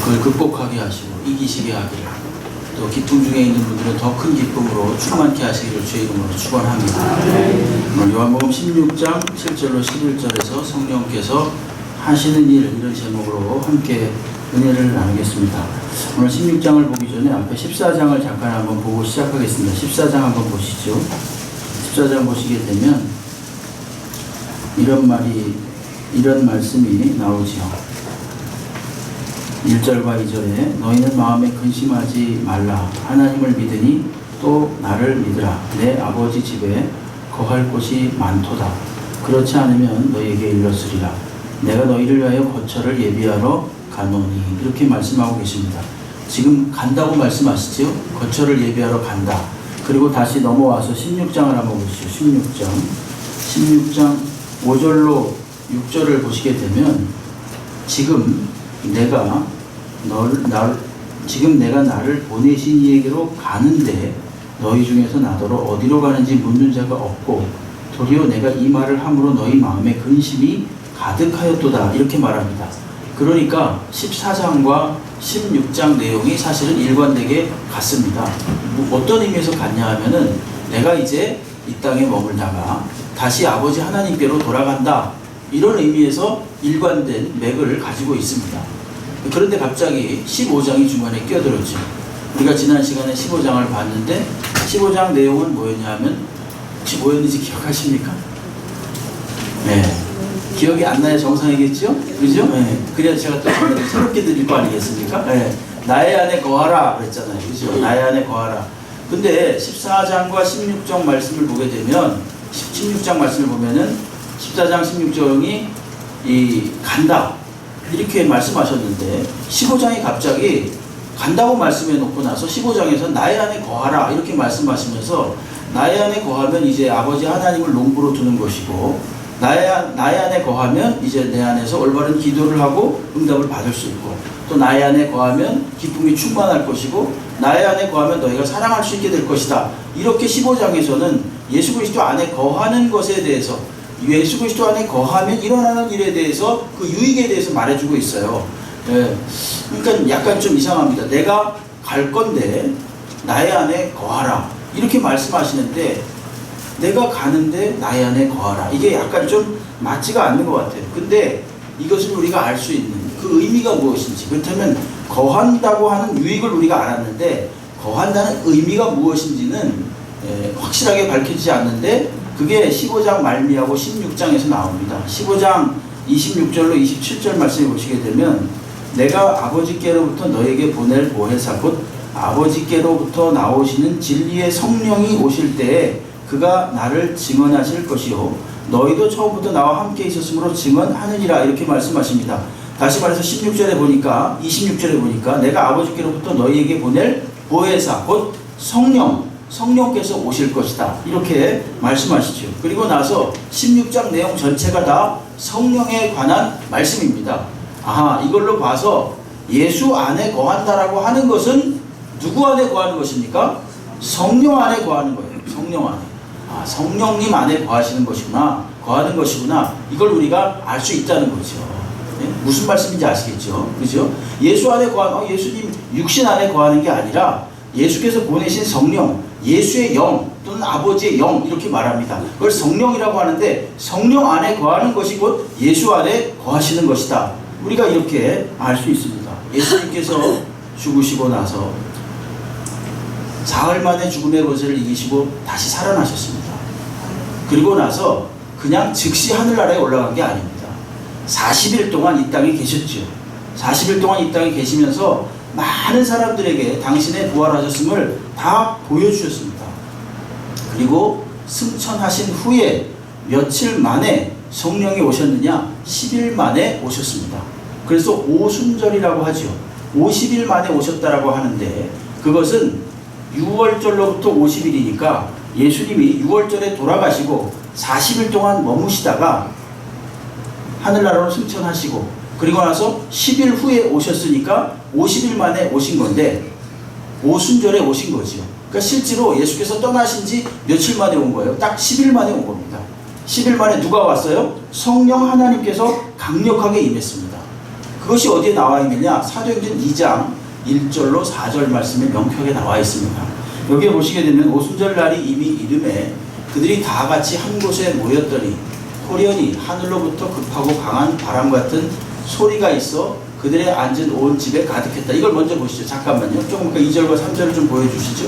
그걸 극복하게 하시고 이기시게 하기를, 또 기쁨 중에 있는 분들은 더 큰 기쁨으로 충만케 하시기를 주의 이름으로 축원합니다. 오늘 요한복음 16장 7절로 11절에서 성령께서 하시는 일, 이런 제목으로 함께 은혜를 나누겠습니다. 오늘 16장을 보기 전에 앞에 14장을 잠깐 한번 보고 시작하겠습니다. 14장 한번 보시죠. 14장 보시게 되면 이런 말씀이 나오지요. 1절과 2절에 너희는 마음에 근심하지 말라. 하나님을 믿으니 또 나를 믿으라. 내 아버지 집에 거할 곳이 많도다. 그렇지 않으면 너희에게 일렀으리라. 내가 너희를 위하여 거처를 예비하러 가노니. 이렇게 말씀하고 계십니다. 지금 간다고 말씀하시죠. 거처를 예비하러 간다. 그리고 다시 넘어와서 16장을 한번 보시죠. 16장 5절로 6절을 보시게 되면 지금 내가 나를 보내신 이에게로 가는데 너희 중에서 나더러 어디로 가는지 묻는 자가 없고 도리어 내가 이 말을 함으로 너희 마음에 근심이 가득하였도다. 이렇게 말합니다. 그러니까 14장과 16장 내용이 사실은 일관되게 같습니다. 어떤 의미에서 같냐 하면은 내가 이제 이 땅에 머물다가 다시 아버지 하나님께로 돌아간다. 이런 의미에서 일관된 맥을 가지고 있습니다. 그런데 갑자기 15장이 중간에 끼어들었죠. 우리가 지난 시간에 15장을 봤는데 15장 내용은 뭐였냐 하면 혹시 뭐였는지 기억하십니까? 네. 기억이 안 나야 정상이겠죠? 그죠? 네. 그래야 제가 또 새롭게 드릴 거 아니겠습니까? 네. 나의 안에 거하라 그랬잖아요. 그죠? 나의 안에 거하라. 근데 14장과 16장 말씀을 보게 되면 16장 말씀을 보면은 14장 16장이 간다 이렇게 말씀하셨는데 15장이 갑자기 간다고 말씀해 놓고 나서 15장에서 나의 안에 거하라 이렇게 말씀하시면서 나의 안에 거하면 이제 아버지 하나님을 농부로 두는 것이고 나의 안에 거하면 이제 내 안에서 올바른 기도를 하고 응답을 받을 수 있고 또 나의 안에 거하면 기쁨이 충만할 것이고 나의 안에 거하면 너희가 사랑할 수 있게 될 것이다. 이렇게 15장에서는 예수 그리스도 안에 거하는 것에 대해서 예수 그리스도 안에 거하면 일어나는 일에 대해서 그 유익에 대해서 말해주고 있어요. 예. 그러니까 약간 좀 이상합니다. 내가 갈 건데 나의 안에 거하라 이렇게 말씀하시는데 내가 가는데 나의 안에 거하라 이게 약간 좀 맞지가 않는 것 같아요. 근데 이것을 우리가 알 수 있는 그 의미가 무엇인지, 그렇다면 거한다고 하는 유익을 우리가 알았는데 거한다는 의미가 무엇인지는 확실하게 밝혀지지 않는데 그게 15장 말미하고 16장에서 나옵니다. 15장 26절로 27절 말씀을 보시게 되면 내가 아버지께로부터 너에게 보낼 보혜사 곧 아버지께로부터 나오시는 진리의 성령이 오실 때에 그가 나를 증언하실 것이요 너희도 처음부터 나와 함께 있었으므로 증언하느니라 이렇게 말씀하십니다. 다시 말해서 26절에 보니까 26절에 보니까 내가 아버지께로부터 너희에게 보낼 보혜사 곧 성령께서 오실 것이다 이렇게 말씀하시죠. 그리고 나서 16장 내용 전체가 다 성령에 관한 말씀입니다. 이걸로 봐서 예수 안에 거한다라고 하는 것은 누구 안에 거하는 것입니까? 성령 안에 거하는 거예요. 성령 안에. 성령님 안에 거하는 것이구나. 이걸 우리가 알 수 있다는 거죠. 네? 무슨 말씀인지 아시겠죠? 그죠? 예수 안에 예수님 육신 안에 거하는 게 아니라 예수께서 보내신 성령, 예수의 영 또는 아버지의 영 이렇게 말합니다. 그걸 성령이라고 하는데 성령 안에 거하는 것이 곧 예수 안에 거하시는 것이다. 우리가 이렇게 알 수 있습니다. 예수님께서 죽으시고 나서 사흘 만에 죽음의 권세를 이기시고 다시 살아나셨습니다. 그리고 나서 그냥 즉시 하늘나라에 올라간 게 아닙니다. 40일 동안 이 땅에 계셨죠. 40일 동안 이 땅에 계시면서 많은 사람들에게 당신의 부활하셨음을 다 보여주셨습니다. 그리고 승천하신 후에 며칠 만에 성령이 오셨느냐? 10일 만에 오셨습니다. 그래서 오순절이라고 하죠. 50일 만에 오셨다라고 하는데 그것은 6월절로부터 50일이니까 예수님이 6월절에 돌아가시고 40일 동안 머무시다가 하늘나라로 승천하시고 그리고 나서 10일 후에 오셨으니까 50일 만에 오신 건데 오순절에 오신 거죠. 그러니까 실제로 예수께서 떠나신 지 며칠 만에 온 거예요? 딱 10일 만에 온 겁니다. 10일 만에 누가 왔어요? 성령 하나님께서 강력하게 임했습니다. 그것이 어디에 나와 있느냐? 사도행전 2장 1절로 4절 말씀에 명쾌하게 나와 있습니다. 여기에 보시게 되면 오순절날이 이미 이름에 그들이 다 같이 한 곳에 모였더니 호련히 하늘로부터 급하고 강한 바람 같은 소리가 있어 그들의 앉은 온 집에 가득했다. 이걸 먼저 보시죠. 잠깐만요. 조금 그 2절과 3절을 좀 보여주시죠.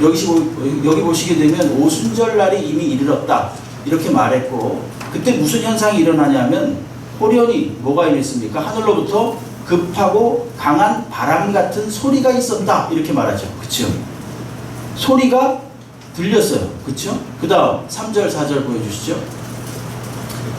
여기 보시게 되면 오순절날이 이미 이르렀다. 이렇게 말했고, 그때 무슨 현상이 일어나냐면 호련히 뭐가 일어났습니까? 하늘로부터 급하고 강한 바람 같은 소리가 있었다. 이렇게 말하죠. 그렇죠? 소리가 들렸어요. 그렇죠? 그 다음 3절 4절 보여주시죠.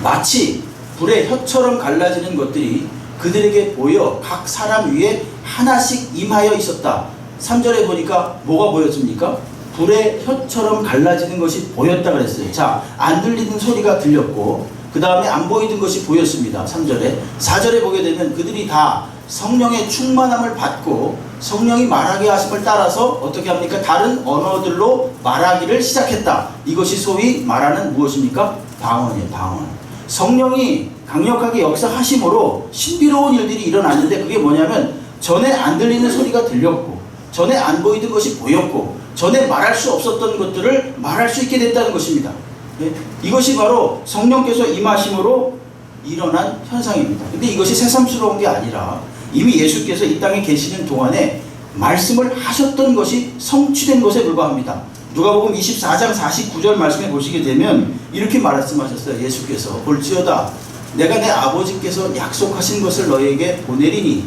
마치 불의 혀처럼 갈라지는 것들이 그들에게 보여 각 사람 위에 하나씩 임하여 있었다. 3절에 보니까 뭐가 보였습니까? 불의 혀처럼 갈라지는 것이 보였다 그랬어요. 자, 안 들리는 소리가 들렸고 그 다음에 안 보이던 것이 보였습니다. 3절에. 4절에 보게 되면 그들이 다 성령의 충만함을 받고 성령이 말하게 하심을 따라서 어떻게 합니까? 다른 언어들로 말하기를 시작했다. 이것이 소위 말하는 무엇입니까? 방언이에요. 방언. 성령이 강력하게 역사하심으로 신비로운 일들이 일어났는데 그게 뭐냐면 전에 안 들리는 소리가 들렸고 전에 안 보이던 것이 보였고 전에 말할 수 없었던 것들을 말할 수 있게 됐다는 것입니다. 네? 이것이 바로 성령께서 임하심으로 일어난 현상입니다. 근데 이것이 새삼스러운 게 아니라 이미 예수께서 이 땅에 계시는 동안에 말씀을 하셨던 것이 성취된 것에 불과합니다. 누가복음 24장 49절 말씀에 보시게 되면 이렇게 말씀하셨어요. 예수께서 볼지어다 내가 내 아버지께서 약속하신 것을 너희에게 보내리니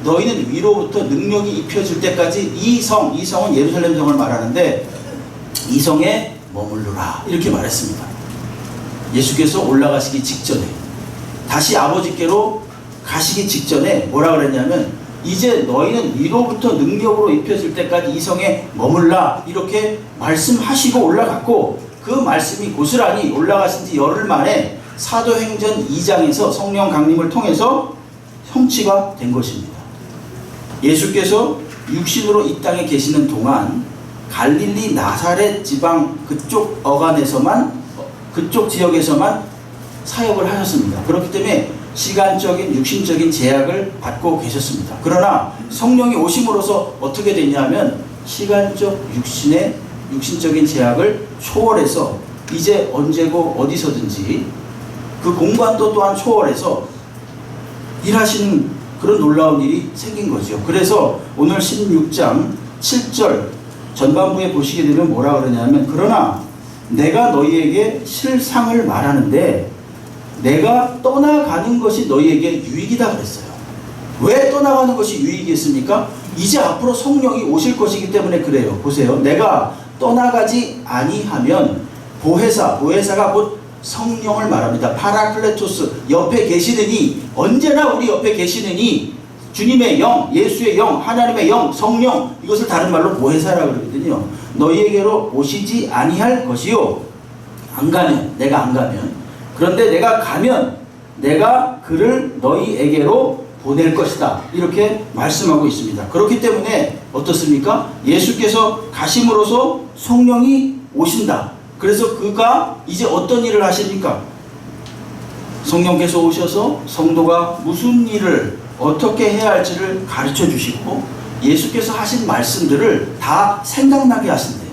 너희는 위로부터 능력이 입혀질 때까지 이 성은 예루살렘 성을 말하는데 이 성에 머물르라 이렇게 말했습니다. 예수께서 올라가시기 직전에 다시 아버지께로 가시기 직전에 뭐라 그랬냐면 이제 너희는 위로부터 능력으로 입혀질 때까지 이 성에 머물라 이렇게 말씀하시고 올라갔고 그 말씀이 고스란히 올라가신 지 열흘 만에 사도행전 2장에서 성령 강림을 통해서 성취가 된 것입니다. 예수께서 육신으로 이 땅에 계시는 동안 갈릴리 나사렛 지방 그쪽 어간에서만 그쪽 지역에서만 사역을 하셨습니다. 그렇기 때문에 시간적인 육신적인 제약을 받고 계셨습니다. 그러나 성령이 오심으로써 어떻게 됐냐면 시간적 육신적인 제약을 초월해서 이제 언제고 어디서든지 그 공간도 또한 초월해서 일하시는 그런 놀라운 일이 생긴 거죠. 그래서 오늘 16장 7절 전반부에 보시게 되면 뭐라 그러냐면 그러나 내가 너희에게 실상을 말하는데 내가 떠나가는 것이 너희에게 유익이다 그랬어요. 왜 떠나가는 것이 유익이겠습니까? 이제 앞으로 성령이 오실 것이기 때문에 그래요. 보세요. 내가 떠나가지 아니하면 보혜사가 곧 성령을 말합니다. 파라클레토스 옆에 계시느니 언제나 우리 옆에 계시느니 주님의 영, 예수의 영, 하나님의 영, 성령 이것을 다른 말로 보혜사라고 그러거든요. 너희에게로 오시지 아니할 것이요 내가 안 가면 그런데 내가 가면 내가 그를 너희에게로 보낼 것이다 이렇게 말씀하고 있습니다. 그렇기 때문에 어떻습니까? 예수께서 가심으로써 성령이 오신다. 그래서 그가 이제 어떤 일을 하십니까? 성령께서 오셔서 성도가 무슨 일을 어떻게 해야 할지를 가르쳐 주시고 예수께서 하신 말씀들을 다 생각나게 하신대요.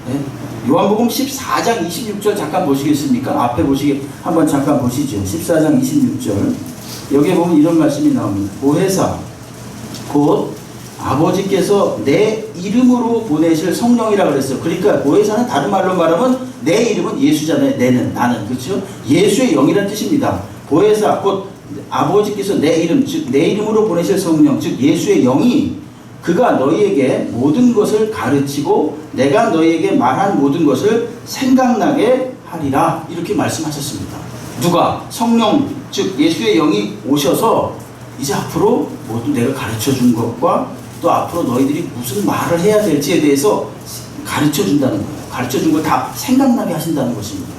네? 요한복음 14장 26절 잠깐 보시겠습니까? 앞에 한번 잠깐 보시죠. 14장 26절 여기에 보면 이런 말씀이 나옵니다. 보혜사 곧 아버지께서 내 이름으로 보내실 성령이라 그랬어요. 그러니까 보혜사는 다른 말로 말하면 내 이름은 예수잖아요. 나는 그렇죠? 예수의 영이라는 뜻입니다. 보혜사 곧 아버지께서 내 이름 즉 내 이름으로 보내실 성령 즉 예수의 영이 그가 너희에게 모든 것을 가르치고 내가 너희에게 말한 모든 것을 생각나게 하리라 이렇게 말씀하셨습니다. 누가? 성령 즉 예수의 영이 오셔서 이제 앞으로 모든 내가 가르쳐준 것과 또 앞으로 너희들이 무슨 말을 해야 될지에 대해서 가르쳐준다는 거예요. 가르쳐준 걸 다 생각나게 하신다는 것입니다.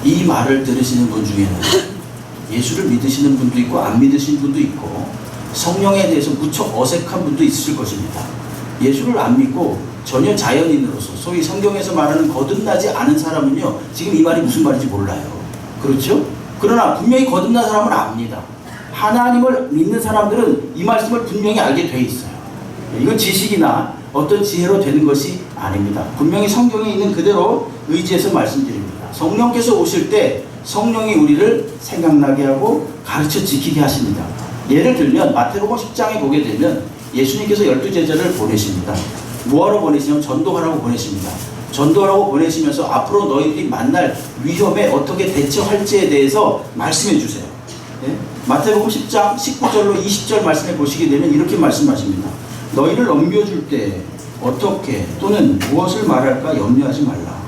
이 말을 들으시는 분 중에는 예수를 믿으시는 분도 있고 안 믿으시는 분도 있고 성령에 대해서 무척 어색한 분도 있을 것입니다. 예수를 안 믿고 전혀 자연인으로서 소위 성경에서 말하는 거듭나지 않은 사람은요 지금 이 말이 무슨 말인지 몰라요. 그렇죠? 그러나 분명히 거듭난 사람은 압니다. 하나님을 믿는 사람들은 이 말씀을 분명히 알게 돼 있어요. 이건 지식이나 어떤 지혜로 되는 것이 아닙니다. 분명히 성경에 있는 그대로 의지해서 말씀드립니다. 성령께서 오실 때 성령이 우리를 생각나게 하고 가르쳐 지키게 하십니다. 예를 들면 마태복음 10장에 보게 되면 예수님께서 12제자를 보내십니다. 뭐하러 보내시냐면 전도하라고 보내십니다. 전도하라고 보내시면서 앞으로 너희들이 만날 위험에 어떻게 대처할지에 대해서 말씀해 주세요. 네? 마태복음 10장 19절로 20절 말씀해 보시게 되면 이렇게 말씀하십니다. 너희를 넘겨줄 때 어떻게 또는 무엇을 말할까 염려하지 말라.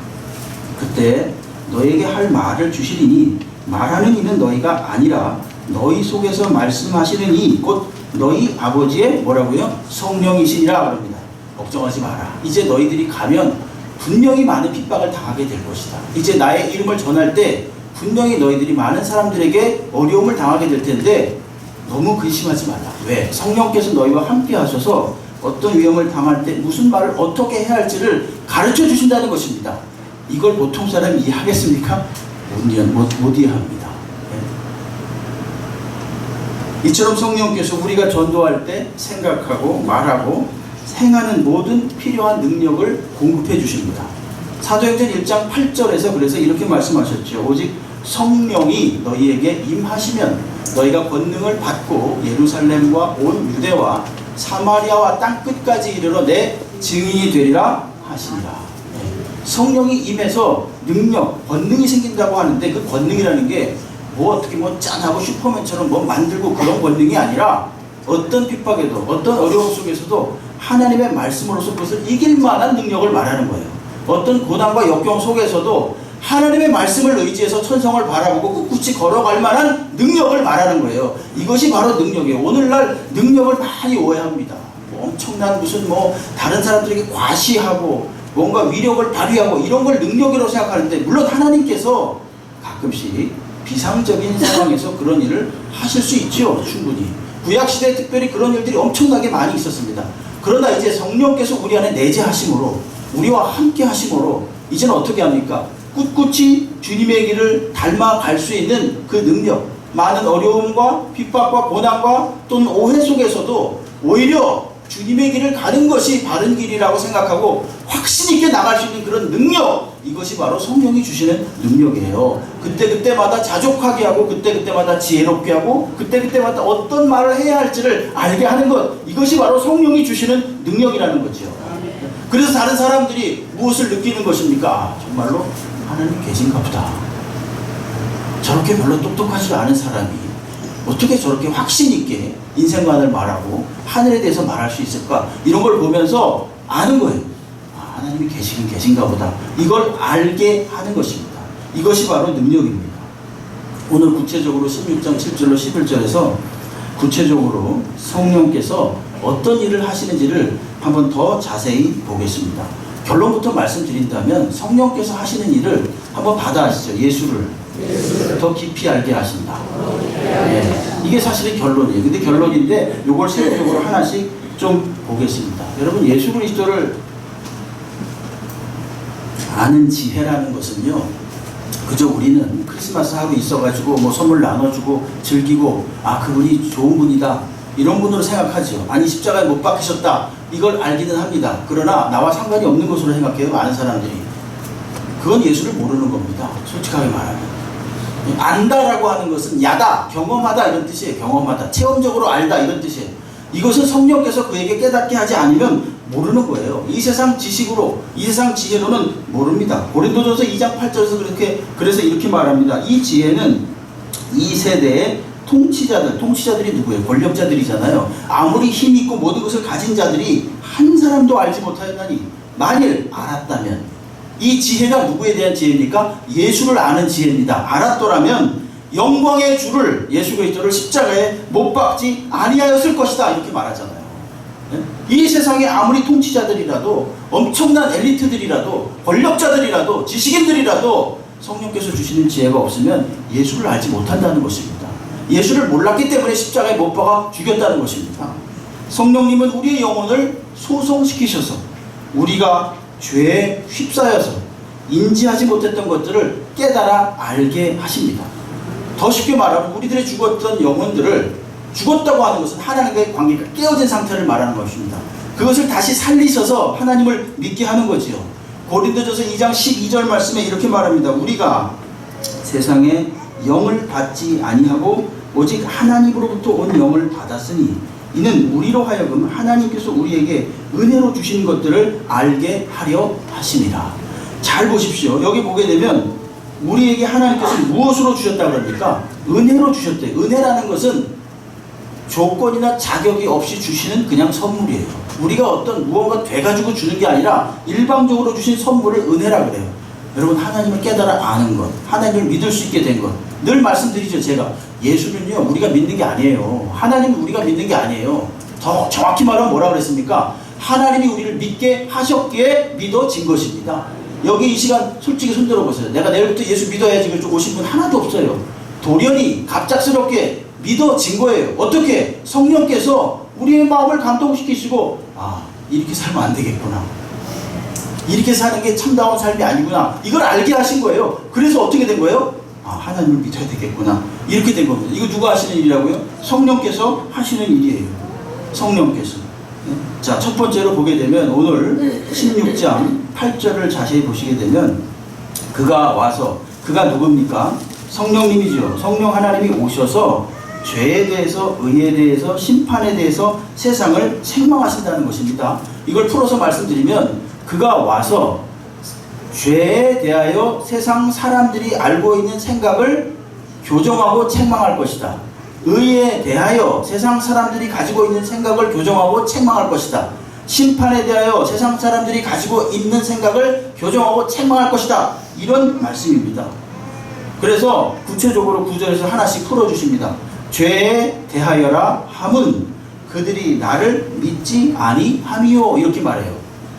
그때 너에게 할 말을 주시리니 말하는 이는 너희가 아니라 너희 속에서 말씀하시는 이 곧 너희 아버지의 뭐라고요? 성령이시니라 그럽니다. 걱정하지 마라. 이제 너희들이 가면 분명히 많은 핍박을 당하게 될 것이다. 이제 나의 이름을 전할 때 분명히 너희들이 많은 사람들에게 어려움을 당하게 될 텐데 너무 근심하지 말라. 왜? 성령께서 너희와 함께 하셔서 어떤 위험을 당할 때 무슨 말을 어떻게 해야 할지를 가르쳐 주신다는 것입니다. 이걸 보통 사람이 이해하겠습니까? 못 이해합니다. 네. 이처럼 성령께서 우리가 전도할 때 생각하고 말하고 행하는 모든 필요한 능력을 공급해 주십니다. 사도행전 1장 8절에서 그래서 이렇게 말씀하셨죠. 오직 성령이 너희에게 임하시면 너희가 권능을 받고 예루살렘과 온 유대와 사마리아와 땅끝까지 이르러 내 증인이 되리라 하시니라. 성령이 임해서 능력, 권능이 생긴다고 하는데 그 권능이라는 게 뭐 어떻게 뭐 짠하고 슈퍼맨처럼 뭐 만들고 그런 권능이 아니라 어떤 핍박에도 어떤 어려움 속에서도 하나님의 말씀으로서 그것을 이길 만한 능력을 말하는 거예요. 어떤 고난과 역경 속에서도 하나님의 말씀을 의지해서 천성을 바라보고 꿋꿋이 걸어갈 만한 능력을 말하는 거예요. 이것이 바로 능력이에요. 오늘날 능력을 많이 오해합니다. 엄청난 무슨 뭐 다른 사람들에게 과시하고 뭔가 위력을 발휘하고 이런 걸 능력이라고 생각하는데 물론 하나님께서 가끔씩 비상적인 상황에서 그런 일을 하실 수 있죠. 충분히. 구약시대에 특별히 그런 일들이 엄청나게 많이 있었습니다. 그러나 이제 성령께서 우리 안에 내재하심으로 우리와 함께 하심으로 이제는 어떻게 합니까? 꿋꿋이 주님의 길을 닮아갈 수 있는 그 능력, 많은 어려움과 핍박과 고난과 또는 오해 속에서도 오히려 주님의 길을 가는 것이 바른 길이라고 생각하고 확신 있게 나갈 수 있는 그런 능력, 이것이 바로 성령이 주시는 능력이에요. 그때그때마다 자족하게 하고 그때그때마다 지혜롭게 하고 그때그때마다 어떤 말을 해야 할지를 알게 하는 것, 이것이 바로 성령이 주시는 능력이라는 거죠. 그래서 다른 사람들이 무엇을 느끼는 것입니까? 아, 정말로 하나님 계신가 보다. 저렇게 별로 똑똑하지 않은 사람이 어떻게 저렇게 확신 있게 인생관을 말하고 하늘에 대해서 말할 수 있을까? 이런 걸 보면서 아는 거예요. 아, 하나님이 계시긴 계신가 보다. 이걸 알게 하는 것입니다. 이것이 바로 능력입니다. 오늘 구체적으로 16장 7절로 11절에서 구체적으로 성령께서 어떤 일을 하시는지를 한번 더 자세히 보겠습니다. 결론부터 말씀드린다면 성령께서 하시는 일을 한번 받아하시죠. 예수를 더 깊이 알게 하신다. 네. 이게 사실은 결론이에요. 근데 결론인데 이걸 세부적으로 하나씩 좀 보겠습니다. 여러분, 예수 그리스도를 아는 지혜라는 것은요, 그저 우리는 크리스마스 하루 있어가지고 뭐 선물 나눠주고 즐기고 아 그분이 좋은 분이다 이런 분으로 생각하죠. 아니 십자가에 못 박히셨다 이걸 알기는 합니다. 그러나 나와 상관이 없는 것으로 생각해요. 많은 사람들이. 그건 예수를 모르는 겁니다. 솔직하게 말하면. 안다라고 하는 것은 야다, 경험하다 이런 뜻이에요. 경험하다, 체험적으로 알다 이런 뜻이에요. 이것은 성령께서 그에게 깨닫게 하지 않으면 모르는 거예요. 이 세상 지식으로, 이 세상 지혜로는 모릅니다. 고린도전서 2장 8절에서 그래서 이렇게 말합니다. 이 지혜는 이 세대의 통치자들이 누구예요? 권력자들이잖아요. 아무리 힘 있고 모든 것을 가진 자들이 한 사람도 알지 못하였나니 만일 알았다면, 이 지혜가 누구에 대한 지혜입니까? 예수를 아는 지혜입니다. 알았더라면 영광의 주를, 예수 그리스도를 십자가에 못 박지 아니하였을 것이다 이렇게 말하잖아요. 이 세상에 아무리 통치자들이라도 엄청난 엘리트들이라도 권력자들이라도 지식인들이라도 성령께서 주시는 지혜가 없으면 예수를 알지 못한다는 것입니다. 예수를 몰랐기 때문에 십자가에 못 박아 죽였다는 것입니다. 성령님은 우리의 영혼을 소성시키셔서 우리가 죄에 휩싸여서 인지하지 못했던 것들을 깨달아 알게 하십니다. 더 쉽게 말하면 우리들의 죽었던 영혼들을, 죽었다고 하는 것은 하나님과의 관계가 깨어진 상태를 말하는 것입니다. 그것을 다시 살리셔서 하나님을 믿게 하는 거지요. 고린도전서 2장 12절 말씀에 이렇게 말합니다. 우리가 세상에 영을 받지 아니하고 오직 하나님으로부터 온 영을 받았으니 이는 우리로 하여금 하나님께서 우리에게 은혜로 주신 것들을 알게 하려 하심이라. 잘 보십시오. 여기 보게 되면 우리에게 하나님께서 무엇으로 주셨다고 그럽니까? 은혜로 주셨대요. 은혜라는 것은 조건이나 자격이 없이 주시는 그냥 선물이에요. 우리가 어떤 무언가 돼가지고 주는 게 아니라 일방적으로 주신 선물을 은혜라 그래요. 여러분, 하나님을 깨달아 아는 것, 하나님을 믿을 수 있게 된 것, 늘 말씀드리죠. 제가 예수는요 우리가 믿는 게 아니에요. 하나님은 우리가 믿는 게 아니에요. 더 정확히 말하면 뭐라 그랬습니까? 하나님이 우리를 믿게 하셨기에 믿어진 것입니다. 여기 이 시간 솔직히 손 들어보세요. 내가 내일부터 예수 믿어야지 그쪽 오신 분 하나도 없어요. 돌연히 갑작스럽게 믿어진 거예요. 어떻게? 성령께서 우리의 마음을 감동시키시고, 아, 이렇게 살면 안 되겠구나, 이렇게 사는 게 참다운 삶이 아니구나, 이걸 알게 하신 거예요. 그래서 어떻게 된 거예요? 아, 하나님을 믿어야 되겠구나, 이렇게 된 겁니다. 이거 누가 하시는 일이라고요? 성령께서 하시는 일이에요. 성령께서. 자, 첫 번째로 보게 되면 오늘 16장 8절을 자세히 보시게 되면 그가 와서, 그가 누굽니까? 성령님이죠. 성령 하나님이 오셔서 죄에 대해서, 의에 대해서, 심판에 대해서 세상을 책망하신다는 것입니다. 이걸 풀어서 말씀드리면 그가 와서 죄에 대하여 세상 사람들이 알고 있는 생각을 교정하고 책망할 것이다. 의에 대하여 세상 사람들이 가지고 있는 생각을 교정하고 책망할 것이다. 심판에 대하여 세상 사람들이 가지고 있는 생각을 교정하고 책망할 것이다. 이런 말씀입니다. 그래서 구체적으로 구절에서 하나씩 풀어주십니다. 죄에 대하여라 함은 그들이 나를 믿지 아니함이요, 이렇게 말해요.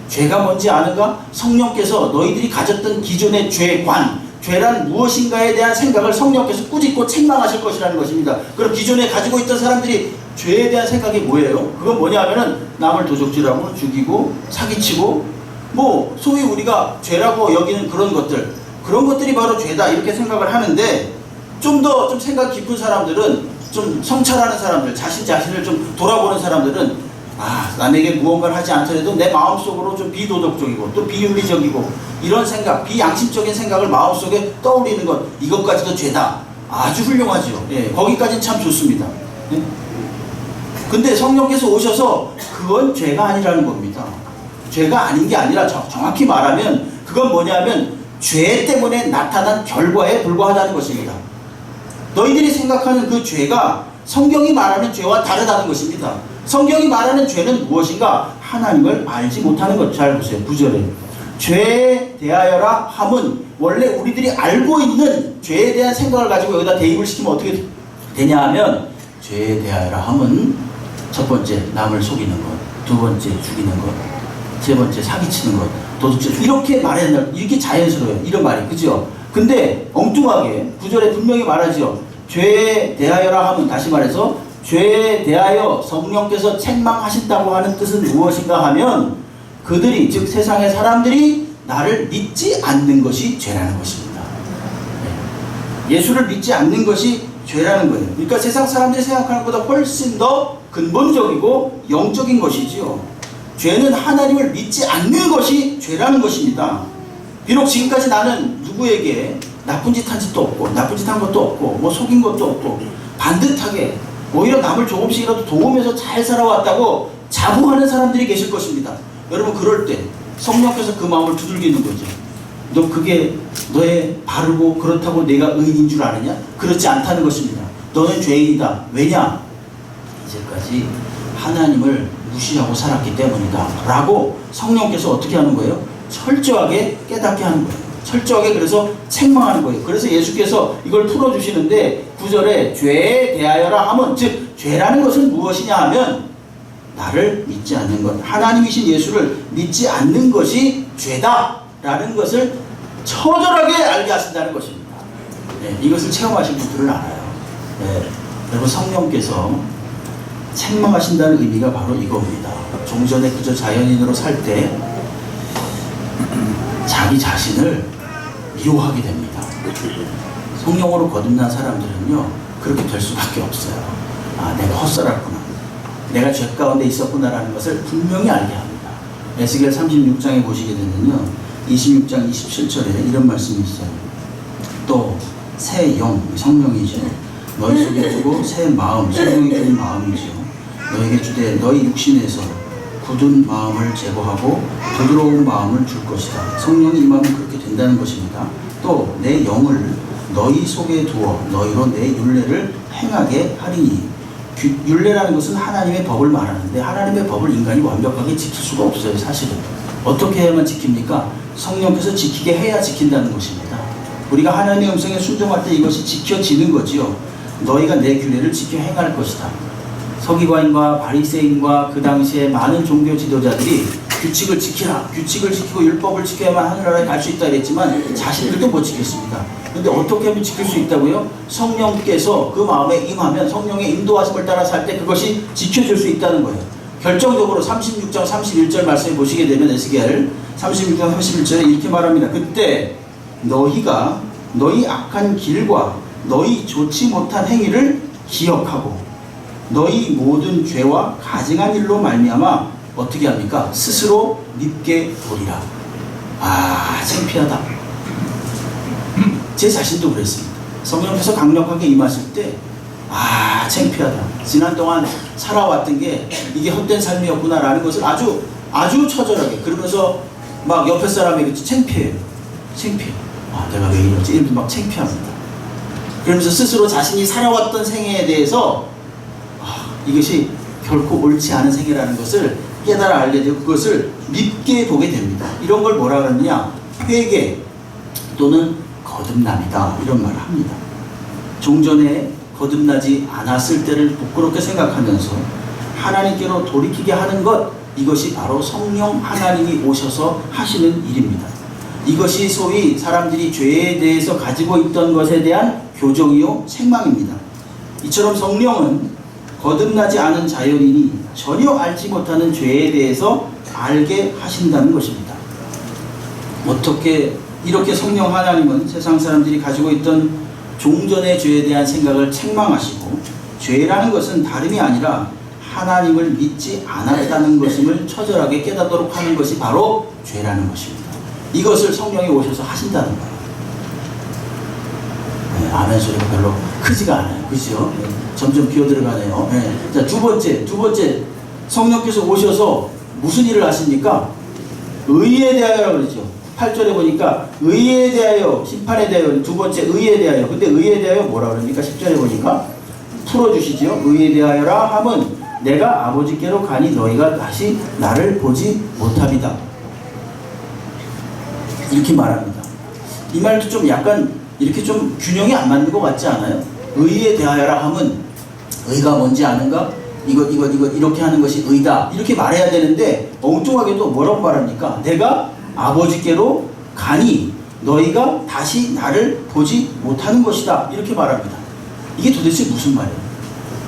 죄가 뭔지 아는가? 성령께서 너희들이 가졌던 기존의 죄관, 죄란 무엇인가에 대한 생각을 성령께서 꾸짖고 책망하실 것이라는 것입니다. 그럼 기존에 가지고 있던 사람들이 죄에 대한 생각이 뭐예요? 그건 뭐냐면은 남을 도적질하고 죽이고 사기치고, 뭐 소위 우리가 죄라고 여기는 그런 것들이 바로 죄다, 이렇게 생각을 하는데, 좀 더 좀 생각 깊은 사람들은, 좀 성찰하는 사람들, 자신을 좀 돌아보는 사람들은, 아, 남에게 무언가를 하지 않더라도 내 마음속으로 좀 비도덕적이고 또 비윤리적이고 이런 생각, 비양심적인 생각을 마음속에 떠올리는 것, 이것까지도 죄다. 아주 훌륭하죠. 예, 거기까지는 참 좋습니다. 예? 근데 성령께서 오셔서 그건 죄가 아니라는 겁니다. 죄가 아닌 게 아니라 정확히 말하면 그건 뭐냐면 죄 때문에 나타난 결과에 불과하다는 것입니다. 너희들이 생각하는 그 죄가 성경이 말하는 죄와 다르다는 것입니다. 성경이 말하는 죄는 무엇인가? 하나님을 알지 못하는 것. 잘 보세요. 9절에 죄에 대하여라 함은 원래 우리들이 알고 있는 죄에 대한 생각을 가지고 여기다 대입을 시키면 어떻게 되냐 하면, 죄에 대하여라 함은 첫 번째 남을 속이는 것, 두 번째 죽이는 것, 세 번째 사기치는 것, 도둑질, 이렇게 말해야 된다. 이렇게 자연스러워요. 이런 말이. 그죠? 근데 엉뚱하게 9절에 분명히 말하죠. 죄에 대하여라 함은, 다시 말해서 죄에 대하여 성령께서 책망하신다고 하는 뜻은 무엇인가 하면, 그들이, 즉 세상의 사람들이 나를 믿지 않는 것이 죄라는 것입니다. 예수를 믿지 않는 것이 죄라는 거예요. 그러니까 세상 사람들이 생각하는 것보다 훨씬 더 근본적이고 영적인 것이지요. 죄는 하나님을 믿지 않는 것이 죄라는 것입니다. 비록 지금까지 나는 누구에게 나쁜 짓 한 짓도 없고, 나쁜 짓 한 것도 없고, 뭐 속인 것도 없고, 반듯하게 오히려 남을 조금씩이라도 도우면서 잘 살아왔다고 자부하는 사람들이 계실 것입니다. 여러분, 그럴 때 성령께서 그 마음을 두들기는 거죠. 너 그게 너의 바르고 그렇다고 내가 의인인 줄 아느냐? 그렇지 않다는 것입니다. 너는 죄인이다. 왜냐? 이제까지 하나님을 무시하고 살았기 때문이다 라고 성령께서 어떻게 하는 거예요? 철저하게 깨닫게 하는 거예요. 철저하게, 그래서 책망하는 거예요. 그래서 예수께서 이걸 풀어주시는데 9절에 죄에 대하여라 하면, 즉 죄라는 것은 무엇이냐 하면 나를 믿지 않는 것, 하나님이신 예수를 믿지 않는 것이 죄다 라는 것을 처절하게 알게 하신다는 것입니다. 네, 이것을 체험하신 분들은 알아요. 네, 여러분, 성령께서 책망하신다는 의미가 바로 이겁니다. 좀 전에 그저 자연인으로 살 때 자기 자신을 미워하게 됩니다. 성령으로 거듭난 사람들은요, 그렇게 될 수밖에 없어요. 아, 내가 헛살았구나. 내가 죄 가운데 있었구나라는 것을 분명히 알게 합니다. 에스겔 36장에 보시게 되면요, 26장 27절에 이런 말씀이 있어요. 또 새 영, 성령이죠. 너희 속에 두고 새 마음, 성령이 든 마음이죠. 너에게 주되 너희 육신에서 굳은 마음을 제거하고 부드러운 마음을 줄 것이다. 성령이 임하면 그렇게 된다는 것입니다. 또 내 영을 너희 속에 두어 너희로 내 율례를 행하게 하리니. 율례라는 것은 하나님의 법을 말하는데 하나님의 법을 인간이 완벽하게 지킬 수가 없어요. 사실은 어떻게 해야만 지킵니까? 성령께서 지키게 해야 지킨다는 것입니다. 우리가 하나님의 음성에 순종할 때 이것이 지켜지는 거지요. 너희가 내 규례를 지켜 행할 것이다. 서기관과 바리새인과 그 당시에 많은 종교 지도자들이 규칙을 지키라, 규칙을 지키고 율법을 지켜야만 하늘나라에 갈 수 있다 그랬지만 자신들도 못 지켰습니다. 근데 어떻게 하면 지킬 수 있다고요? 성령께서 그 마음에 임하면 성령의 인도하심을 따라 살 때 그것이 지켜질 수 있다는 거예요. 결정적으로 36장 31절 말씀에 보시게 되면 에스겔 36장 31절에 이렇게 말합니다. 그때 너희가 너희 악한 길과 너희 좋지 못한 행위를 기억하고 너희 모든 죄와 가증한 일로 말미암아 어떻게 합니까? 스스로 밉게 보리라. 아, 창피하다. 제 자신도 그랬습니다. 성령께서 강력하게 임하실 때 아, 창피하다. 지난 동안 살아왔던 게 이게 헛된 삶이었구나 라는 것을 아주 처절하게, 그러면서 막 옆에 사람에게 창피해요. 창피해요. 아, 내가 왜 이러지? 이러면서 막 창피합니다. 그러면서 스스로 자신이 살아왔던 생애에 대해서 이것이 결코 옳지 않은 생애라는 것을 깨달아 알게 되고 그것을 밉게 보게 됩니다. 이런 걸 뭐라 그러느냐? 회개 또는 거듭남이다. 이런 말을 합니다. 종전에 거듭나지 않았을 때를 부끄럽게 생각하면서 하나님께로 돌이키게 하는 것, 이것이 바로 성령 하나님이 오셔서 하시는 일입니다. 이것이 소위 사람들이 죄에 대해서 가지고 있던 것에 대한 교정이요 책망입니다. 이처럼 성령은 거듭나지 않은 자연인이 전혀 알지 못하는 죄에 대해서 알게 하신다는 것입니다. 어떻게 이렇게 성령 하나님은 세상 사람들이 가지고 있던 종전의 죄에 대한 생각을 책망하시고, 죄라는 것은 다름이 아니라 하나님을 믿지 않았다는 것임을 처절하게 깨닫도록 하는 것이 바로 죄라는 것입니다. 이것을 성령이 오셔서 하신다는 거예요. 네, 아멘 소리가 별로 크지가 않아요. 그죠? 네, 점점 기어들어가네요. 네. 자, 두 번째 성령께서 오셔서 무슨 일을 하십니까? 의에 대하여라고 그러죠. 8절에 보니까 의에 대하여, 심판에 대하여, 두 번째 의에 대하여. 근데 의에 대하여 뭐라 그러니까 10절에 보니까 풀어주시죠. 의에 대하여라 함은 내가 아버지께로 가니 너희가 다시 나를 보지 못합니다. 이렇게 말합니다. 이 말도 좀 약간 이렇게 좀 균형이 안 맞는 것 같지 않아요? 의에 대하여라 함은 의가 뭔지 아는가? 이것 이렇게 하는 것이 의다. 이렇게 말해야 되는데 엉뚱하게도 뭐라고 말합니까? 내가 아버지께로 가니 너희가 다시 나를 보지 못하는 것이다. 이렇게 말합니다. 이게 도대체 무슨 말이에요?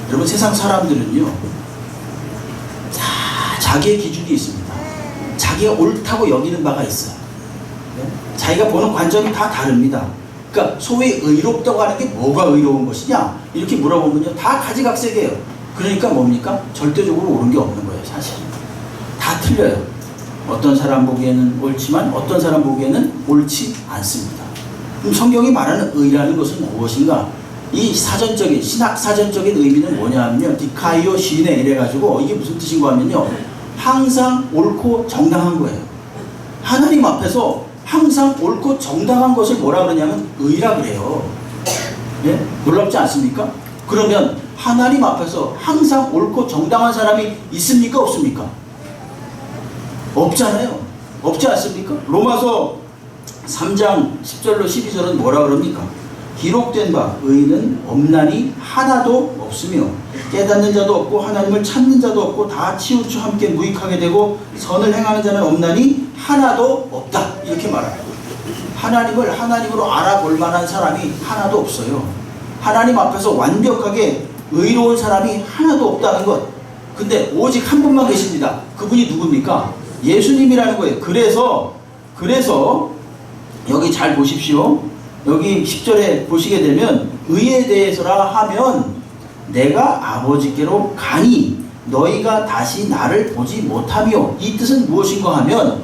여러분, 세상 사람들은요, 자기의 기준이 있습니다. 자기가 옳다고 여기는 바가 있어요. 네? 자기가 보는 관점이 다 다릅니다. 그러니까 소위 의롭다고 하는 게 뭐가 의로운 것이냐? 이렇게 물어보면요, 다 가지각색이에요. 그러니까 뭡니까? 절대적으로 옳은 게 없는 거예요. 사실 다 틀려요. 어떤 사람 보기에는 옳지만 어떤 사람 보기에는 옳지 않습니다. 그럼 성경이 말하는 의라는 것은 무엇인가? 이 사전적인, 신학 사전적인 의미는 뭐냐면요, 디카이오 시네 이래가지고 이게 무슨 뜻인가 하면요, 항상 옳고 정당한 거예요. 하나님 앞에서 항상 옳고 정당한 것을 뭐라 그러냐면 의라 그래요. 예? 놀랍지 않습니까? 그러면 하나님 앞에서 항상 옳고 정당한 사람이 있습니까? 없습니까? 없잖아요. 없지 않습니까? 로마서 3장 10절로 12절은 뭐라 그럽니까? 기록된 바 의는 없나니 하나도 없으며 깨닫는 자도 없고 하나님을 찾는 자도 없고 다 치우쳐 함께 무익하게 되고 선을 행하는 자는 없나니 하나도 없다. 이렇게 말합니다. 하나님을 하나님으로 알아볼 만한 사람이 하나도 없어요. 하나님 앞에서 완벽하게 의로운 사람이 하나도 없다는 것. 근데 오직 한 분만 계십니다. 그분이 누굽니까? 예수님이라는 거예요. 그래서 여기 잘 보십시오. 여기 10절에 보시게 되면 의에 대해서라 하면 내가 아버지께로 가니 너희가 다시 나를 보지 못하며, 이 뜻은 무엇인가 하면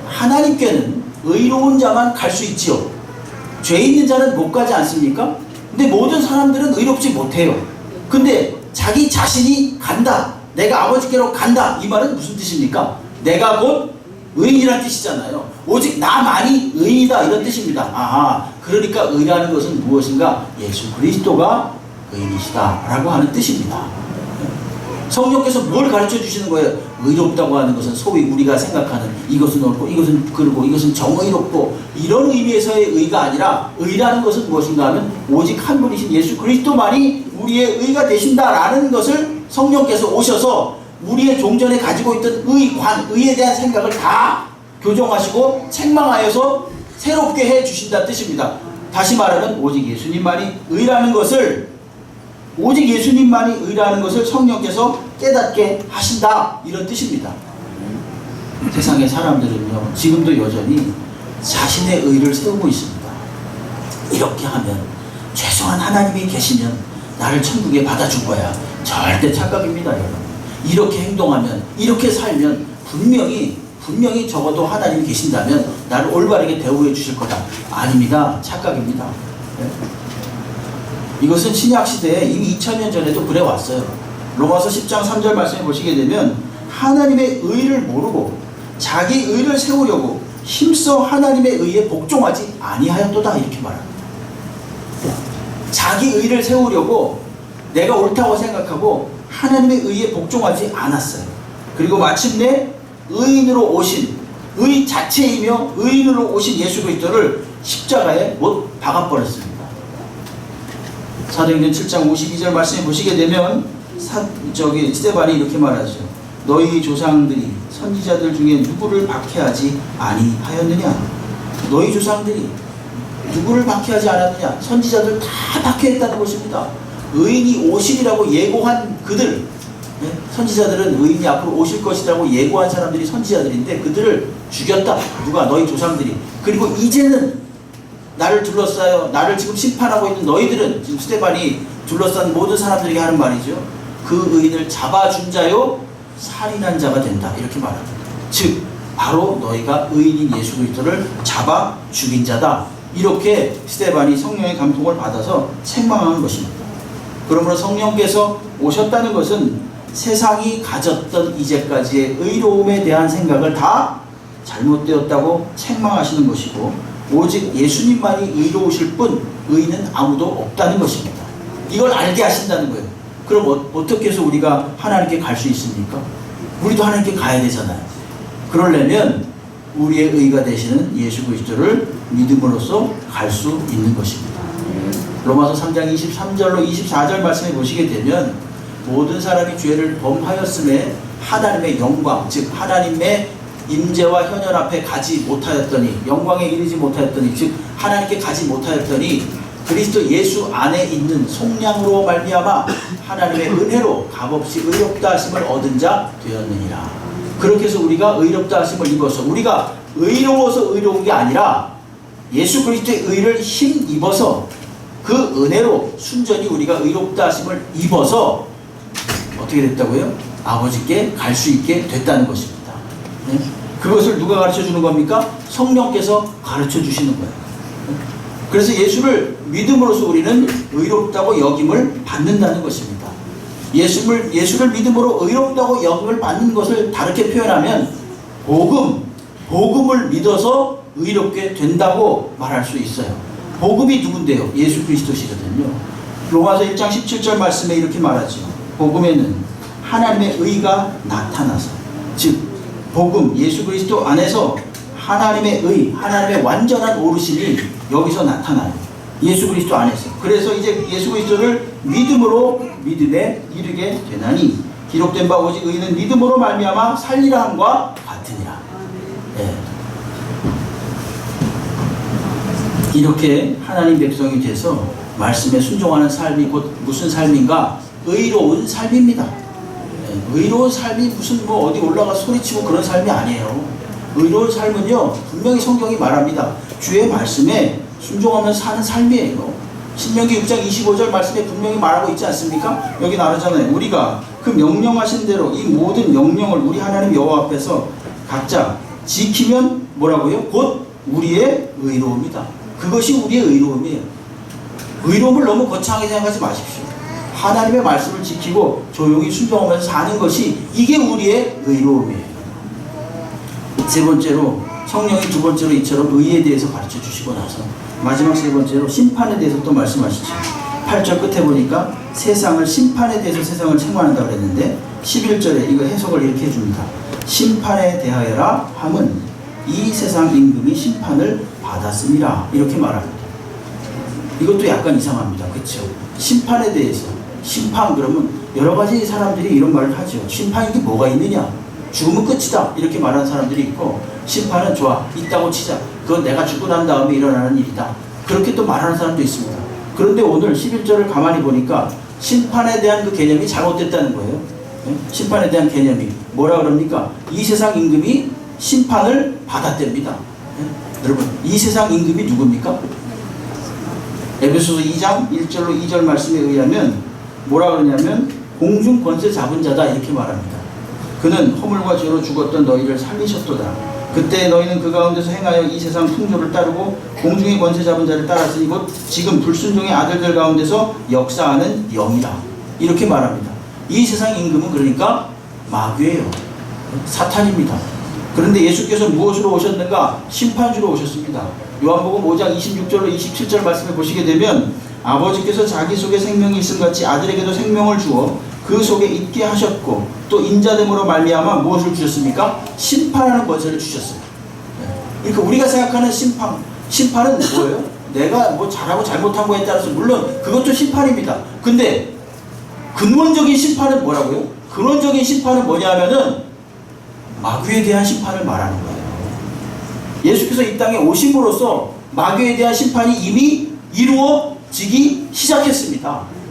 하나님께는 의로운 자만 갈 수 있지요. 죄 있는 자는 못 가지 않습니까? 근데 모든 사람들은 의롭지 못해요. 근데 자기 자신이 간다, 내가 아버지께로 간다, 이 말은 무슨 뜻입니까? 내가 곧 의인이라는 뜻이잖아요. 오직 나만이 의인이다, 이런 뜻입니다. 아하, 그러니까 의라는 것은 무엇인가? 예수 그리스도가 의인이시다 라고 하는 뜻입니다. 성령께서 뭘 가르쳐 주시는 거예요? 의롭다고 하는 것은 소위 우리가 생각하는 이것은 옳고 이것은 그르고 이것은 정의롭고 이런 의미에서의 의가 아니라, 의라는 것은 무엇인가 하면 오직 한 분이신 예수 그리스도만이 우리의 의가 되신다라는 것을 성령께서 오셔서 우리의 종전에 가지고 있던 의에 대한 생각을 다 교정하시고 책망하여서 새롭게 해 주신다는 뜻입니다. 다시 말하면 오직 예수님만이 의라는 것을, 오직 예수님만이 의라는 것을 성령께서 깨닫게 하신다, 이런 뜻입니다. 세상의 사람들은요, 지금도 여전히 자신의 의를 세우고 있습니다. 이렇게 하면, 최소한 하나님이 계시면 나를 천국에 받아줄 거야. 절대 착각입니다, 여러분. 이렇게 행동하면, 이렇게 살면 분명히 적어도 하나님이 계신다면 나를 올바르게 대우해 주실 거다. 아닙니다. 착각입니다. 네? 이것은 신약시대에 이미 2000년 전에도 그래 왔어요. 로마서 10장 3절 말씀에 보시게 되면 하나님의 의를 모르고 자기 의를 세우려고 힘써 하나님의 의에 복종하지 아니하였도다, 이렇게 말합니다. 자기 의를 세우려고 내가 옳다고 생각하고 하나님의 의에 복종하지 않았어요. 그리고 마침내 의인으로 오신, 의 자체이며 의인으로 오신 예수 그리스도를 십자가에 못 박아버렸습니다. 사도행전 7장 52절 말씀에 보시게 되면 스데반이 이렇게 말하죠. 너희 조상들이 선지자들 중에 누구를 박해하지 아니하였느냐? 너희 조상들이 누구를 박해하지 않았느냐? 선지자들 다 박해했다는 것입니다. 의인이 오시리라고 예고한 그들, 선지자들은 의인이 앞으로 오실 것이라고 예고한 사람들이 선지자들인데 그들을 죽였다. 누가? 너희 조상들이. 그리고 이제는 나를 둘러싸여 나를 지금 심판하고 있는 너희들은, 지금 스데반이 둘러싼 모든 사람들에게 하는 말이죠. 그 의인을 잡아준 자요 살인한 자가 된다, 이렇게 말합니다. 즉 바로 너희가 의인인 예수 그리스도를 잡아 죽인 자다, 이렇게 스데반이 성령의 감동을 받아서 책망한 것입니다. 그러므로 성령께서 오셨다는 것은 세상이 가졌던 이제까지의 의로움에 대한 생각을 다 잘못되었다고 책망하시는 것이고, 오직 예수님만이 의로우실 뿐 의인은 아무도 없다는 것입니다. 이걸 알게 하신다는 거예요. 그럼 어떻게 해서 우리가 하나님께 갈 수 있습니까? 우리도 하나님께 가야 되잖아요. 그러려면 우리의 의가 되시는 예수 그리스도를 믿음으로써 갈 수 있는 것입니다. 로마서 3장 23절로 24절 말씀에 보시게 되면 모든 사람이 죄를 범하였음에 하나님의 영광, 즉 하나님의 임재와 현현 앞에 가지 못하였더니, 영광에 이르지 못하였더니, 즉 하나님께 가지 못하였더니 그리스도 예수 안에 있는 속량으로 말미암아 하나님의 은혜로 값없이 의롭다 하심을 얻은 자 되었느니라. 그렇게 해서 우리가 의롭다 하심을 입어서, 우리가 의로워서 의로운 게 아니라 예수 그리스도의 의를 힘입어서 그 은혜로 순전히 우리가 의롭다 하심을 입어서 어떻게 됐다고요? 아버지께 갈 수 있게 됐다는 것입니다. 네? 그것을 누가 가르쳐 주는 겁니까? 성령께서 가르쳐 주시는 거예요. 네? 그래서 예수를 믿음으로써 우리는 의롭다고 여김을 받는다는 것입니다. 예수를 믿음으로 의롭다고 여김을 받는 것을 다르게 표현하면 복음을 믿어서 의롭게 된다고 말할 수 있어요. 복음이 누군데요? 예수 그리스도시거든요. 로마서 1장 17절 말씀에 이렇게 말하죠. 복음에는 하나님의 의가 나타나서, 즉 복음, 예수 그리스도 안에서 하나님의 의, 하나님의 완전한 오르심이 여기서 나타나요. 예수 그리스도 안에서. 그래서 이제 예수 그리스도를 믿음으로 믿음에 이르게 되나니 기록된 바 오직 의인은 믿음으로 말미암아 살리라 함과 같으니라. 네. 이렇게 하나님 백성이 돼서 말씀에 순종하는 삶이 곧 무슨 삶인가? 의로운 삶입니다. 네. 의로운 삶이 무슨 뭐 어디 올라가 소리치고 그런 삶이 아니에요. 의로운 삶은요, 분명히 성경이 말합니다. 주의 말씀에 순종하면서 사는 삶이에요. 신명기 6장 25절 말씀에 분명히 말하고 있지 않습니까? 여기 나오잖아요. 우리가 그 명령하신 대로 이 모든 명령을 우리 하나님 여호와 앞에서 각자 지키면 뭐라고요? 곧 우리의 의로움이다. 그것이 우리의 의로움이에요. 의로움을 너무 거창하게 생각하지 마십시오. 하나님의 말씀을 지키고 조용히 순종하면서 사는 것이 이게 우리의 의로움이에요. 세 번째로 성령이 두 번째로 이처럼 의에 대해서 가르쳐 주시고 나서 마지막 세 번째로 심판에 대해서 또 말씀하시죠. 8절 끝에 보니까 세상을 심판에 대해서 세상을 책망한다고 그랬는데 11절에 이거 해석을 이렇게 해줍니다. 심판에 대하여라 함은 이 세상 임금이 심판을 받았습니다. 이렇게 말합니다. 이것도 약간 이상합니다. 그렇죠? 심판에 대해서 심판 그러면 여러 가지 사람들이 이런 말을 하죠. 심판이 뭐가 있느냐? 죽으면 끝이다. 이렇게 말하는 사람들이 있고 심판은 좋아. 있다고 치자. 그건 내가 죽고 난 다음에 일어나는 일이다. 그렇게 또 말하는 사람도 있습니다. 그런데 오늘 11절을 가만히 보니까 심판에 대한 그 개념이 잘못됐다는 거예요. 심판에 대한 개념이 뭐라 그럽니까? 이 세상 임금이 심판을 받았답니다. 여러분 이 세상 임금이 누굽니까? 에베소서 2장 1절로 2절 말씀에 의하면 뭐라 그러냐면 공중 권세 잡은 자다 이렇게 말합니다. 그는 허물과 죄로 죽었던 너희를 살리셨도다. 그때 너희는 그 가운데서 행하여 이 세상 풍조를 따르고 공중의 권세 잡은 자를 따랐으니 곧 지금 불순종의 아들들 가운데서 역사하는 영이다. 이렇게 말합니다. 이 세상 임금은 그러니까 마귀예요. 사탄입니다. 그런데 예수께서 무엇으로 오셨는가? 심판주로 오셨습니다. 요한복음 5장 26절로 27절 말씀을 보시게 되면 아버지께서 자기 속에 생명이 있음같이 아들에게도 생명을 주어 그 속에 있게 하셨고 또 인자됨으로 말미암아 무엇을 주셨습니까? 심판하는 권세를 주셨어요. 그러니까 우리가 생각하는 심판은 뭐예요? 내가 뭐 잘하고 잘못한 거에 따라서 물론 그것도 심판입니다. 근데 근원적인 심판은 뭐라고요? 근원적인 심판은 뭐냐면은 마귀에 대한 심판을 말하는 거예요. 예수께서 이 땅에 오심으로써 마귀에 대한 심판이 이미 이루어지기 시작했습니다.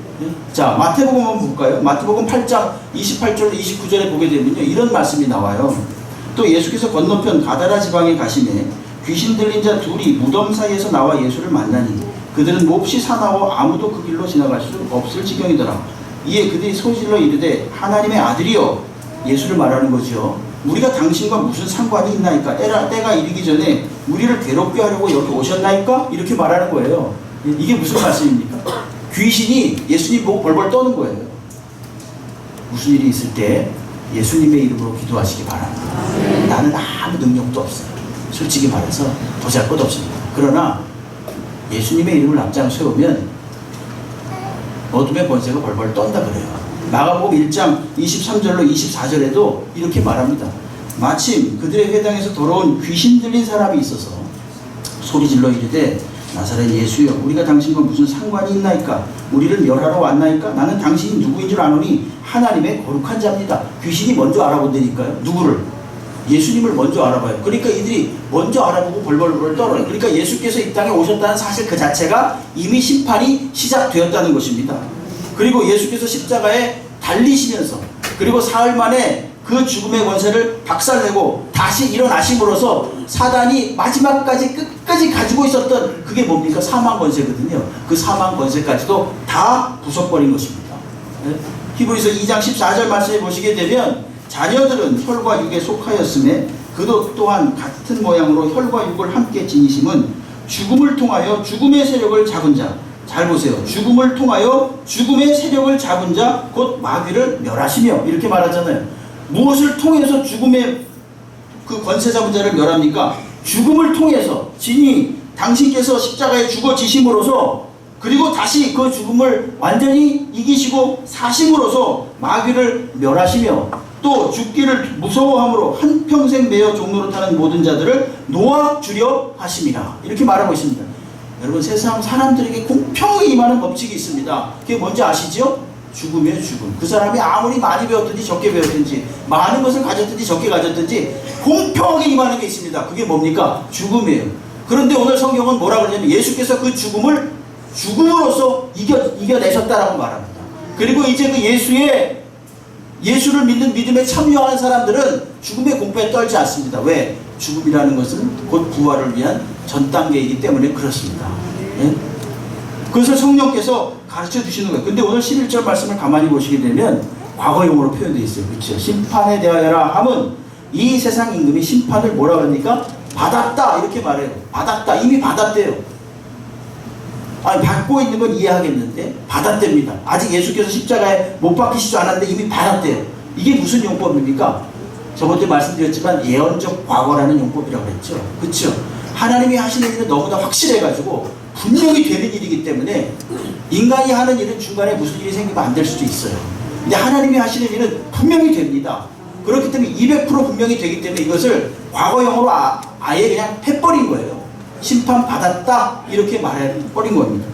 자, 마태복음 한번 볼까요? 마태복음 8장 28절 29절에 보게 되면요 이런 말씀이 나와요. 또 예수께서 건너편 가다라 지방에 가시매 귀신 들린 자 둘이 무덤 사이에서 나와 예수를 만나니 그들은 몹시 사나워 아무도 그 길로 지나갈 수 없을 지경이더라. 이에 그들이 소질러 이르되 하나님의 아들이여, 예수를 말하는 거죠. 우리가 당신과 무슨 상관이 있나이까? 때가 이르기 전에 우리를 괴롭게 하려고 여기 오셨나이까? 이렇게 말하는 거예요. 이게 무슨 말씀입니까? 귀신이 예수님 보고 벌벌 떠는 거예요. 무슨 일이 있을 때 예수님의 이름으로 기도하시기 바랍니다. 나는 아무 능력도 없어요. 솔직히 말해서 보잘것없습니다. 그러나 예수님의 이름을 앞장 세우면 어둠의 권세가 벌벌 떤다 그래요. 마가복음 1장 23절로 24절에도 이렇게 말합니다. 마침 그들의 회당에서 돌아온 귀신 들린 사람이 있어서 소리질러 이르되 나사렛 예수여, 우리가 당신과 무슨 상관이 있나이까? 우리를 멸하러 왔나이까? 나는 당신이 누구인 줄 아노니 하나님의 거룩한 자입니다. 귀신이 먼저 알아본다니까요. 누구를? 예수님을 먼저 알아봐요. 그러니까 이들이 먼저 알아보고 벌벌벌 떨어요. 그러니까 예수께서 이 땅에 오셨다는 사실 그 자체가 이미 심판이 시작되었다는 것입니다. 그리고 예수께서 십자가에 달리시면서 그리고 사흘 만에 그 죽음의 권세를 박살내고 다시 일어나심으로써 사단이 마지막까지 끝까지 가지고 있었던 그게 뭡니까? 사망 권세거든요. 그 사망 권세까지도 다 부숴버린 것입니다. 히브리서 2장 14절 말씀에 보시게 되면 자녀들은 혈과 육에 속하였음에 그도 또한 같은 모양으로 혈과 육을 함께 지니심은 죽음을 통하여 죽음의 세력을 잡은 자, 잘 보세요. 죽음을 통하여 죽음의 세력을 잡은 자 곧 마귀를 멸하시며 이렇게 말하잖아요. 무엇을 통해서 죽음의 그 권세 잡은 자를 멸합니까? 죽음을 통해서 진이 당신께서 십자가에 죽어지심으로써 그리고 다시 그 죽음을 완전히 이기시고 사심으로써 마귀를 멸하시며 또 죽기를 무서워함으로 한평생 매여 종로로 타는 모든 자들을 놓아주려 하심이라 이렇게 말하고 있습니다. 여러분 세상 사람들에게 공평하게 임하는 법칙이 있습니다. 그게 뭔지 아시죠? 죽음이에요. 죽음. 그 사람이 아무리 많이 배웠든지 적게 배웠든지 많은 것을 가졌든지 적게 가졌든지 공평하게 임하는 게 있습니다. 그게 뭡니까? 죽음이에요. 그런데 오늘 성경은 뭐라 그러냐면 예수께서 그 죽음을 죽음으로써 이겨내셨다라고 말합니다. 그리고 이제 그 예수를 믿는 믿음에 참여하는 사람들은 죽음의 공포에 떨지 않습니다. 왜? 죽음이라는 것은 곧 부활을 위한 전 단계이기 때문에 그렇습니다. 예? 그것을 성령께서 가르쳐 주시는 거예요. 근데 오늘 11절 말씀을 가만히 보시게 되면 과거용으로 표현되어 있어요. 그렇죠? 심판에 대하여라 함은 이 세상 임금이 심판을 뭐라 그러니까 받았다 이렇게 말해요. 받았다. 이미 받았대요. 아니, 받고 있는 건 이해하겠는데 받았답니다. 아직 예수께서 십자가에 못 박히시지 않았는데 이미 받았대요. 이게 무슨 용법입니까? 저번에 말씀드렸지만 예언적 과거라는 용법이라고 했죠. 그렇죠? 하나님이 하시는 일은 너무나 확실해가지고 분명히 되는 일이기 때문에 인간이 하는 일은 중간에 무슨 일이 생기면 안 될 수도 있어요. 근데 하나님이 하시는 일은 분명히 됩니다. 그렇기 때문에 200% 분명히 되기 때문에 이것을 과거형으로 아예 그냥 해버린 거예요. 심판받았다 이렇게 말해버린 겁니다.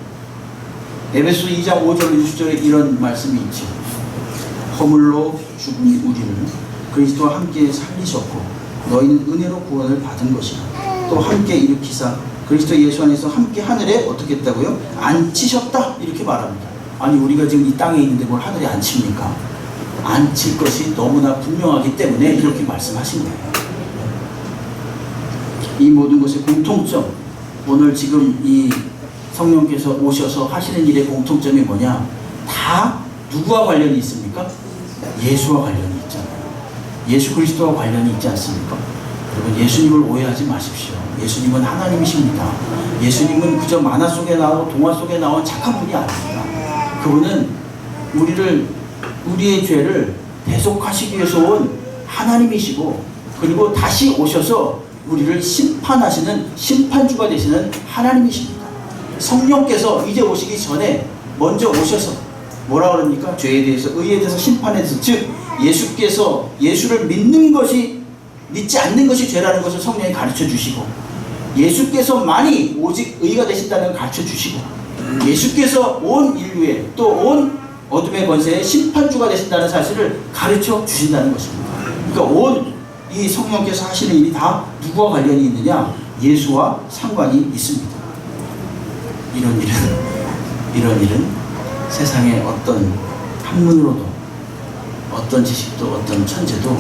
에베소 2장 5절 6절에 이런 말씀이 있죠. 허물로 죽은 우리를 그리스도와 함께 살리셨고 너희는 은혜로 구원을 받은 것이라. 또 함께 일으키사 그리스도 예수 안에서 함께 하늘에 어떻게 했다고요? 앉히셨다 이렇게 말합니다. 아니, 우리가 지금 이 땅에 있는데 뭘 하늘에 앉힙니까? 앉힐 것이 너무나 분명하기 때문에 이렇게 말씀하신 거예요. 이 모든 것의 공통점, 오늘 지금 이 성령께서 오셔서 하시는 일의 공통점이 뭐냐? 다 누구와 관련이 있습니까? 예수와 관련이 있잖아요. 예수 그리스도와 관련이 있지 않습니까? 여러분, 예수님을 오해하지 마십시오. 예수님은 하나님이십니다. 예수님은 그저 만화 속에 나오고 동화 속에 나온 착한 분이 아닙니다. 그분은 우리의 죄를 대속하시기 위해서 온 하나님이시고, 그리고 다시 오셔서 우리를 심판하시는 심판주가 되시는 하나님이십니다. 성령께서 이제 오시기 전에 먼저 오셔서 뭐라 그럽니까? 죄에 대해서, 의에 대해서, 심판에 대해서, 즉 예수께서 예수를 믿지 않는 것이 죄라는 것을 성령이 가르쳐 주시고, 예수께서만이 오직 의가 되신다는 걸 가르쳐 주시고, 예수께서 온 인류에 또 온 어둠의 권세의 심판주가 되신다는 사실을 가르쳐 주신다는 것입니다. 그러니까 온 이 성령께서 하시는 일이 다 누구와 관련이 있느냐? 예수와 상관이 있습니다. 이런 일은 세상의 어떤 학문으로도, 어떤 지식도, 어떤 천재도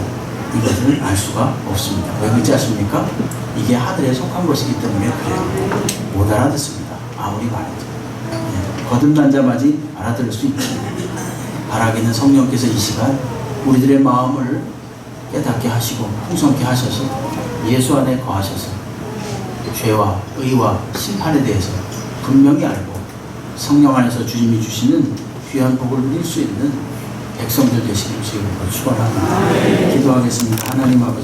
이것을 알 수가 없습니다. 왜 그렇지 아십니까? 이게 하늘에 속한 것이기 때문에 그래요. 못 알아듣습니다. 아무리 말해도. 거듭난 자마지 알아들을 수 있죠. 바라기는 성령께서 이 시간 우리들의 마음을 깨닫게 하시고 풍성케 하셔서 예수 안에 거하셔서 죄와 의와 심판에 대해서 분명히 알고 성령 안에서 주님이 주시는 귀한 복을 누릴 수 있는 백성들 되시길 주님으로 축원합니다. 기도하겠습니다. 하나님 아버지,